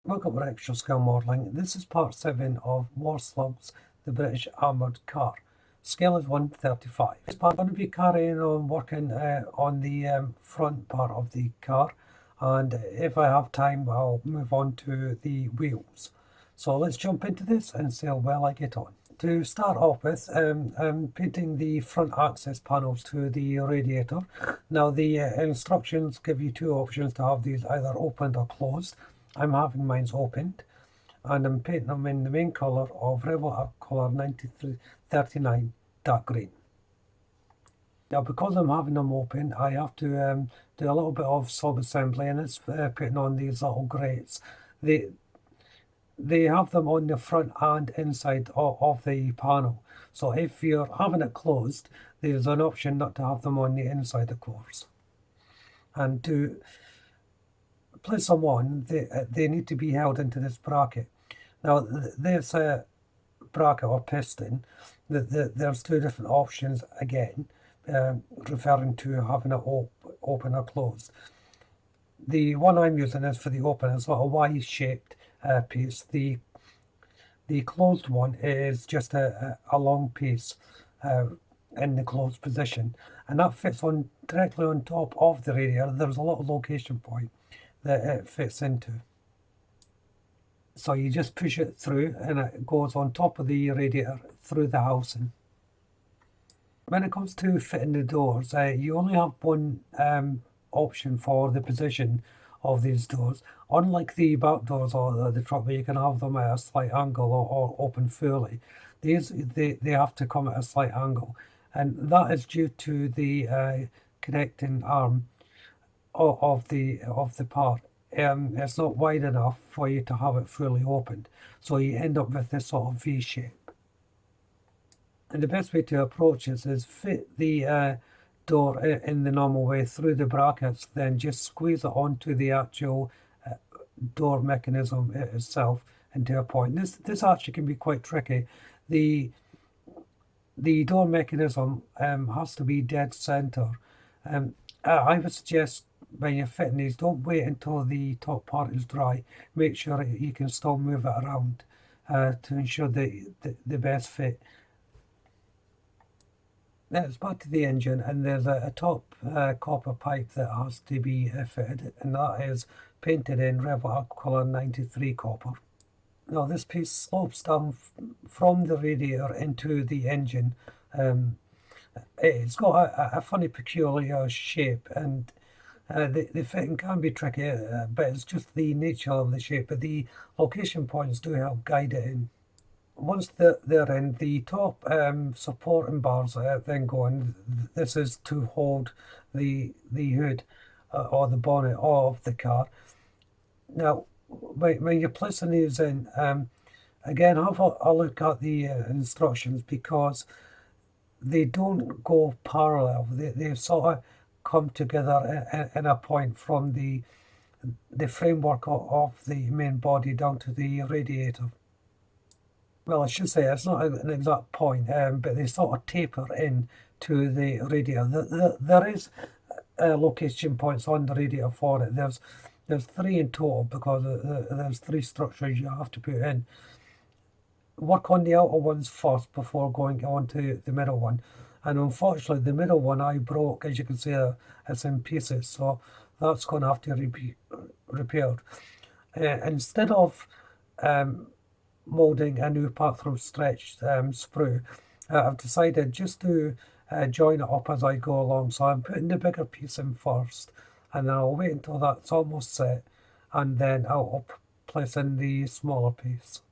Welcome to Extra Scale Modelling. This is part 7 of Warslug's The British Armoured Car. Scale is 1/35. This part I'm going to be carrying on working on the front part of the car, and if I have time I'll move on to the wheels. So let's jump into this and see how well I get on. To start off with, I'm painting the front access panels to the radiator. Now the instructions give you two options to have these either opened or closed. I'm having mine opened, and I'm painting them in the main colour of Radiator colour 9339 dark green. Now because I'm having them open, I have to do a little bit of sub-assembly, and it's putting on these little grates. They have them on the front and inside of the panel. So if you're having it closed, there's an option not to have them on the inside, of course. And to place them on, they need to be held into this bracket. Now this bracket or piston, there's two different options again, referring to having it open or closed. The one I'm using is for the open. It's like a Y-shaped piece. The closed one is just a long piece in the closed position, and that fits on directly on top of the radiator. There's a little location point that it fits into. So you just push it through and it goes on top of the radiator through the housing. When it comes to fitting the doors, you only have one option for the position of these doors. Unlike the back doors or the truck, where you can have them at a slight angle or open fully, these they have to come at a slight angle, and that is due to the connecting arm of the part. It's not wide enough for you to have it fully opened, so you end up with this sort of V shape. And the best way to approach this is fit the door in the normal way through the brackets, then just squeeze it onto the actual door mechanism itself into a point. This actually can be quite tricky. The door mechanism has to be dead center. I would suggest when you're fitting these, don't wait until the top part is dry. Make sure you can still move it around to ensure the best fit. Let's back to the engine, and there's a top copper pipe that has to be fitted, and that is painted in Radiator colour 93 copper. Now this piece slopes down from the radiator into the engine. It's got a funny peculiar shape, and the fitting can be tricky, but it's just the nature of the shape. But the location points do help guide it in. Once they're in, the top supporting bars then go in. This is to hold the hood or the bonnet of the car. Now, when you're placing these in, again, have a look at the instructions, because they don't go parallel. They sort of come together in a point from the framework of the main body down to the radiator. Well, I should say it's not an exact point, but they sort of taper in to the radiator. There is location points on the radiator for it. There's three in total, because there's three structures you have to put in. Work on the outer ones first before going on to the middle one. And unfortunately, the middle one I broke. As you can see, it's in pieces, so that's going to have to be repaired. Instead of moulding a new part through stretched sprue, I've decided just to join it up as I go along. So I'm putting the bigger piece in first, and then I'll wait until that's almost set, and then I'll place in the smaller piece.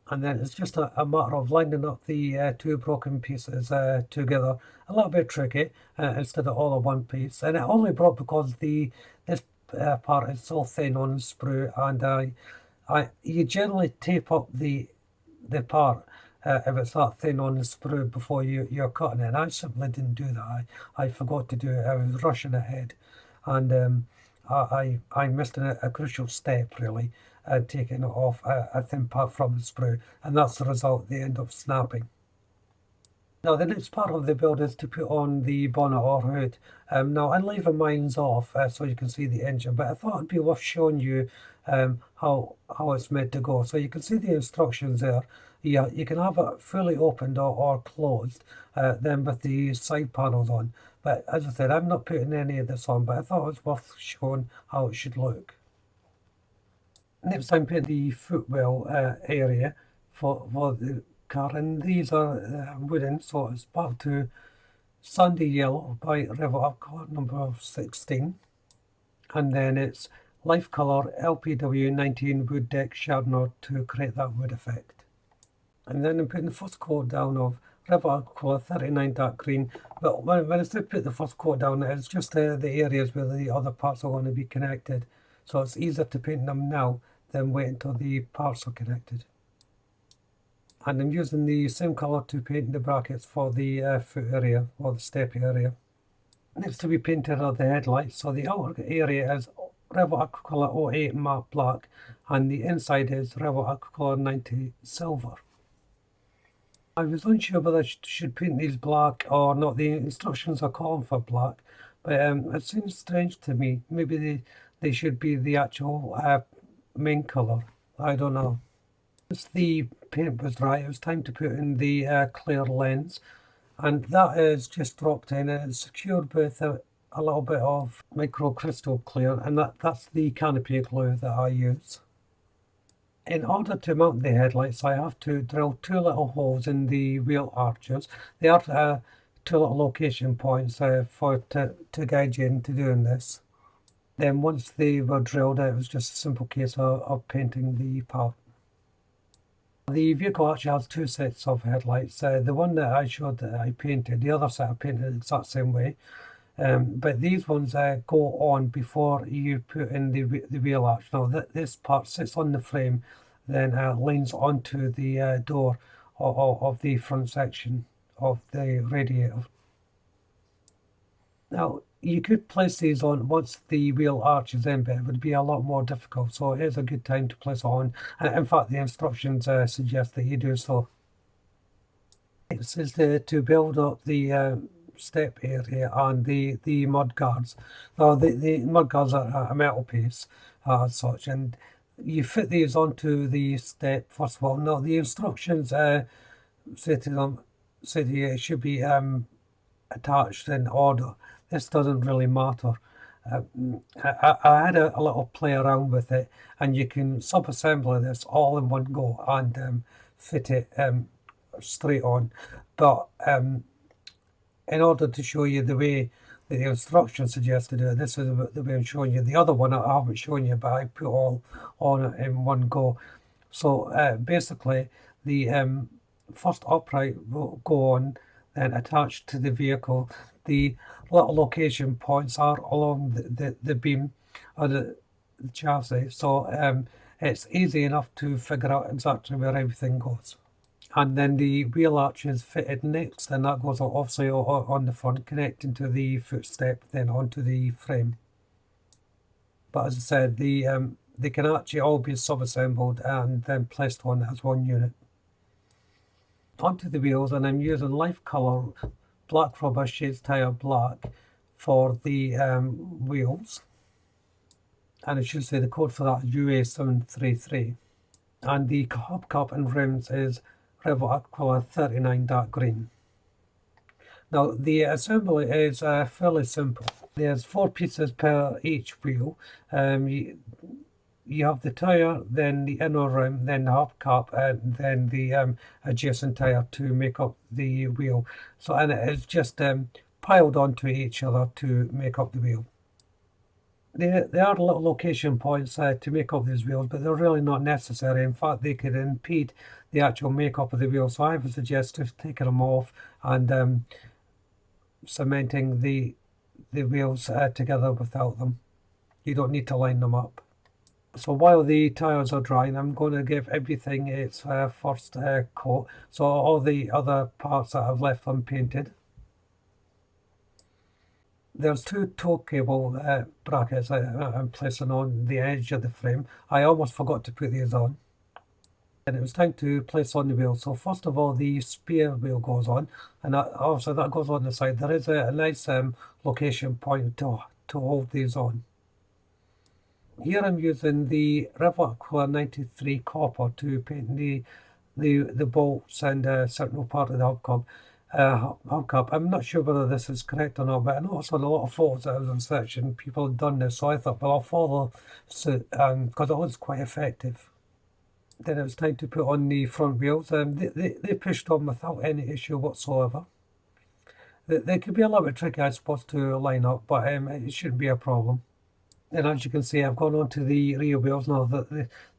And then it's just a matter of lining up the two broken pieces together. A little bit tricky, instead of all in one piece. And it only broke because this part is so thin on the sprue, and you generally tape up the part if it's that thin on the sprue before you're cutting it. And I simply didn't do that. I forgot to do it. I was rushing ahead, and I missed a crucial step, really, taking off a thin part from the sprue, and that's the result. They end up snapping. Now the next part of the build is to put on the bonnet or hood. Now I'm leaving mine off so you can see the engine, but I thought it'd be worth showing you how it's meant to go. So you can see the instructions there. Yeah, you can have it fully opened or closed, then with the side panels on. But as I said, I'm not putting any of this on, but I thought it was worth showing how it should look. Next, I'm painting the footwell area for the car, and these are wooden, so it's back to sandy yellow by River colour number 16, and then it's life colour LPW 19 wood deck sharpener to create that wood effect. And then I'm putting the first coat down of River colour 39 dark green. But when I say put the first coat down, it's just the areas where the other parts are going to be connected. So it's easier to paint them now than wait until the parts are connected. And I'm using the same colour to paint the brackets for the foot area or the step area. Next to be painted are the headlights. So the outer area is River Aquacolor 08 matte black, and the inside is River Aquacolor 90 silver. I was unsure whether I should paint these black or not. The instructions are calling for black, but it seems strange to me. Maybe they should be the actual main colour. I don't know. Once the paint was dry, it was time to put in the clear lens, and that is just dropped in, and it's secured with a little bit of micro crystal clear, and that's the canopy glue that I use. In order to mount the headlights, I have to drill two little holes in the wheel arches. They are two little location points to guide you into doing this. Then once they were drilled, it was just a simple case of painting the part. The vehicle actually has two sets of headlights. The one that I showed that I painted, the other set I painted the exact same way. But these ones go on before you put in the wheel arch. Now this part sits on the frame, then leans onto the door of the front section of the radiator. Now you could place these on once the wheel arch is in, but it would be a lot more difficult. So it is a good time to place it on. And in fact, the instructions suggest that you do so. This is to build up the step area and the mud guards. Now the mud guards are a metal piece as such, and you fit these onto the step first of all. Now the instructions say to you it should be attached in order. This doesn't really matter. I had a little play around with it, and you can sub-assemble this all in one go and fit it straight on. But in order to show you the way the instructions suggest to do it, this is the way I'm showing you. The other one I haven't shown you, but I put all on it in one go. So basically, the first upright will go on, then attached to the vehicle. The little location points are along the beam of the chassis, so it's easy enough to figure out exactly where everything goes. And then the wheel arch is fitted next, and that goes obviously on the front, connecting to the footstep, then onto the frame. But as I said, they can actually all be sub-assembled and then placed on as one unit. Onto the wheels, and I'm using life colour black rubber shades tire black for the wheels, and it should say the code for that is UA733, and the hubcap and rims is River Aqua 39 dark green. Now the assembly is fairly simple. There's 4 pieces per each wheel. You have the tire, then the inner rim, then the hubcap, and then the adjacent tire to make up the wheel. So, and it is just piled onto each other to make up the wheel. There are little location points to make up these wheels, but they're really not necessary. In fact, they could impede the actual makeup of the wheel. So I would suggest just taking them off and cementing the wheels together without them. You don't need to line them up. So while the tires are drying, I'm going to give everything its first coat. So all the other parts that I've left unpainted. There's 2 tow cable brackets I'm placing on the edge of the frame. I almost forgot to put these on. And it was time to place on the wheel. So first of all, the spare wheel goes on, and also that goes on the side. There is a nice location point to hold these on. Here I'm using the Revlon 93 copper to paint the bolts and a certain part of the hubcap. I'm not sure whether this is correct or not, but I noticed on a lot of photos that I was researching, people had done this, so I thought, well, I'll follow suit because it was quite effective. Then it was time to put on the front wheels. They pushed on without any issue whatsoever. They could be a little bit tricky, I suppose, to line up, but it shouldn't be a problem. And as you can see, I've gone on to the rear wheels now.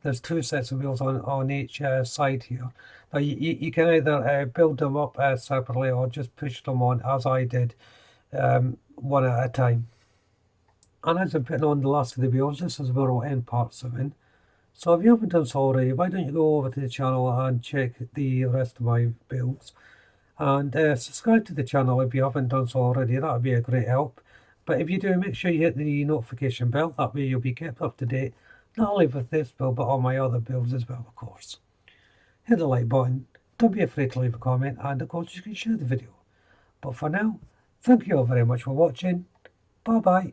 There's two sets of wheels on each side here. Now you can either build them up separately or just push them on as I did, one at a time. And as I'm putting on the last of the wheels, this is where I'll end part 7. So if you haven't done so already, why don't you go over to the channel and check the rest of my builds. And subscribe to the channel if you haven't done so already, that would be a great help. But if you do, make sure you hit the notification bell, that way you'll be kept up to date, not only with this build, but all my other builds as well, of course. Hit the like button, don't be afraid to leave a comment, and of course you can share the video. But for now, thank you all very much for watching, bye bye.